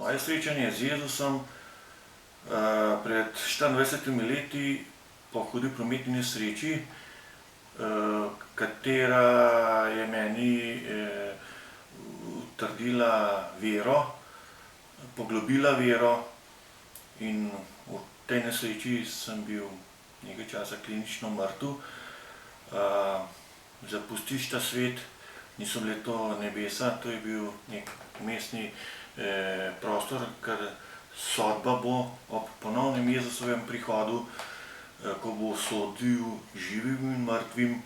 Moje srečanje z Jezusom pred 24 leti po hudi prometni nesreči, katera je meni utrdila vero, poglobila vero, in v tej nesreči sem bil nekaj časa klinično mrtev. Zapustiš ta svet, niso bile to nebesa, to je bil nek vmesni prostor, ker sodba bo ob ponovnem Jezusovem prihodu, ko bo sodil živim in mrtvim.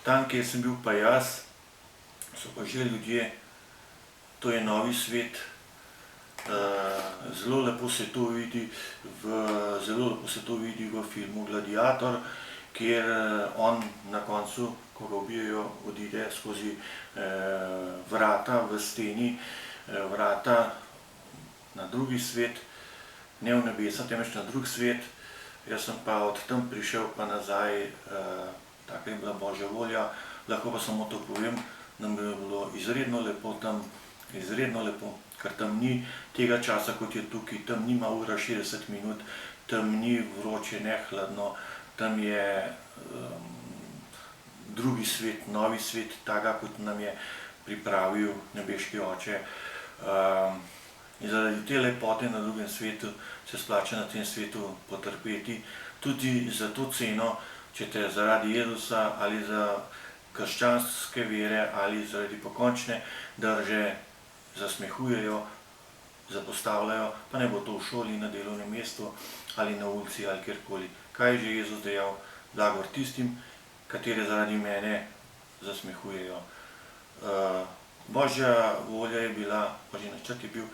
Tam, kjer sem bil pa jaz, so pa že ljudje, to je novi svet. Zelo lepo se to vidi v filmu Gladiator, kjer on na koncu, ko ga ubijejo, odide skozi vrata v steni, vrata na drugi svet, ne v nebesa, temveč na drug svet. Jaz sem pa od tam prišel pa nazaj, taka je bila Božja volja. Lahko pa samo to povem, da mi je bilo izredno lepo tam, izredno lepo, ker tam ni tega časa, kot je tukaj, tam nima ura 60 minut, tam ni vroče, ne hladno, tam je drugi svet, novi svet, taka, kot nam je pripravil nebeški Oče. In zaradi te lepote na drugem svetu se splača na tem svetu potrpeti, tudi za to ceno, če te zaradi Jezusa ali za krščanske vere ali zaradi pokončne drže zasmehujejo, zapostavljajo, pa ne bo to v šoli, na delovnem mestu ali na ulici ali kjerkoli. Kaj je že Jezus dejal? Blagor tistim, katere zaradi mene zasmehujejo. Božja volja je bila, Božji načrt je bil,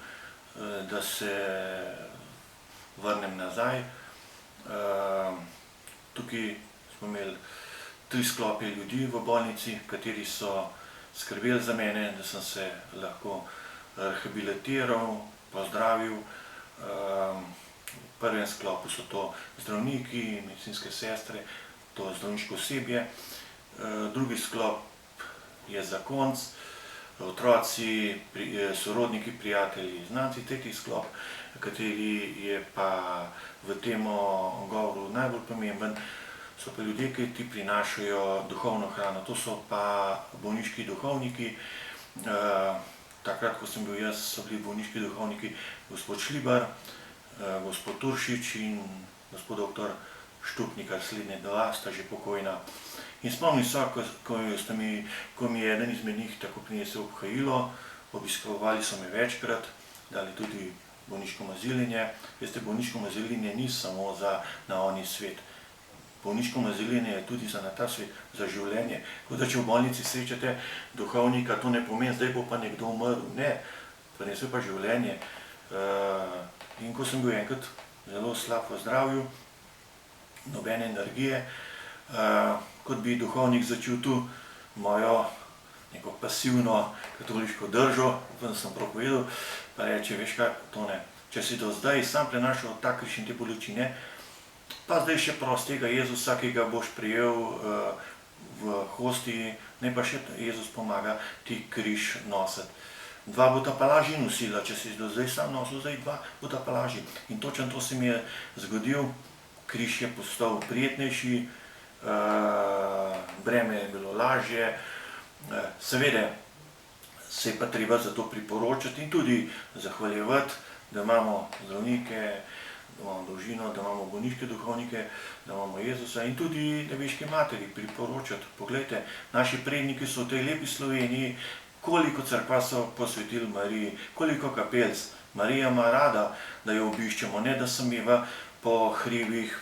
da se vrnem nazaj. Tukaj smo imeli 3 sklope ljudi v bolnici, kateri so skrbeli za mene, da sem se lahko rehabilitiral, pozdravil. V prvem sklopu so to zdravniki, medicinske sestre, to zdravniško osebje. Drugi sklop je zakonec, otroci, sorodniki, prijatelji, znanci. Tretji sklop, kateri je pa v tem govoru najbolj pomemben, so pa ljudje, ki ti prinašajo duhovno hrano. To so pa bolniški duhovniki. Takrat, ko sem bil jaz, so bili bolniški duhovniki gospod Šlibar, gospod Turšič in gospod doktor Štupnikar, slednje dva sta že pokojna. In spomnim se, ko mi je eden izmed njih tako prinesel obhajilo, obiskovali so me večkrat, dali tudi bolniško maziljenje. Veste, bolniško maziljenje ni samo na oni svet. Bolniško maziljenje je tudi za na ta svet, za življenje. Kot da če v bolnici srečate duhovnika, to ne pomeni, zdaj bo pa nekdo umrl. Ne, prinesel pa življenje. In ko sem bil enkrat zelo slab v zdravju, nobene energije, kot bi duhovnik začutil mojo neko pasivno katoliško držo, upam, da sem prav povedal, pa reče, veš kaj, Tone, če si do zdaj sam prenašal tak križ in te bolečine, pa zdaj še prosti tega Jezusa, ki ga boš prijel v hostiji, naj pa še Jezus pomaga ti križ nositi. 2 bosta pa lažje nosila, če si do zdaj sam nosil, zdaj 2 bosta pa lažje. In točno to se mi je zgodil, križ je postal prijetnejši, breme je bilo lažje. Seveda se je pa treba za to priporočati in tudi zahvaljevati, da imamo zdravnike, da imamo družino, da imamo bolniške duhovnike, da imamo Jezusa in tudi nebeški materi priporočati. Poglejte, naši predniki so v tej lepi Sloveniji, koliko cerkva so posvetili Mariji, koliko kapelc. Marija ima rada, da jo obiščemo, ne da sameva po hribih,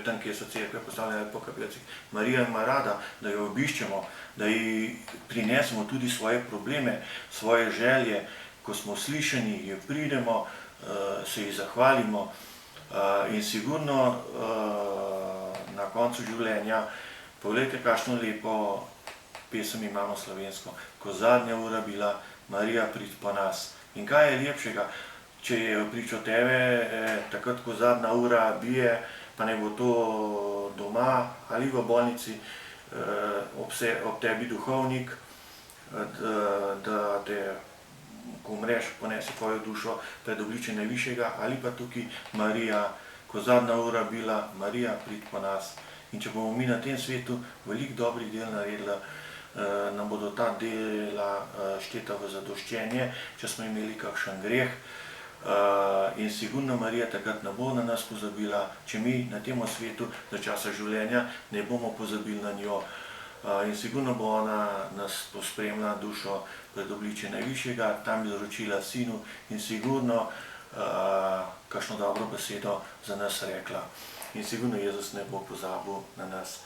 tam, kjer so cerkve postavljene, po kapelcih. Marija ima rada, da jo obiščemo, da ji prinesemo tudi svoje probleme, svoje želje. Ko smo slišani, jo pridemo, se ji zahvalimo in sigurno na koncu življenja, pogledajte, kakšno lepo pesem imamo slovensko. Ko zadnja ura bila, Marija, pridi po nas. In kaj je lepšega, če je pričo tebe, takrat, ko zadnja ura bije, pa ne bo to doma ali v bolnici, ob tebi duhovnik, da te ko umreš, ponesi tvojo dušo pred obličje Najvišjega, ali pa tukaj Marija, ko zadnja ura bila, Marija, prid po nas. In če bomo mi na tem svetu veliko dobrih del naredili, nam bodo ta dela šteta v zadoščenje, če smo imeli kakšen greh. In sigurno Marija takrat ne bo na nas pozabila, če mi na tem svetu za časa življenja ne bomo pozabili na njo. In sigurno bo ona nas pospremila dušo pred obličje Najvišjega, tam bi zaročila sinu in sigurno kakšno dobro besedo za nas rekla. In sigurno Jezus ne bo pozabil na nas.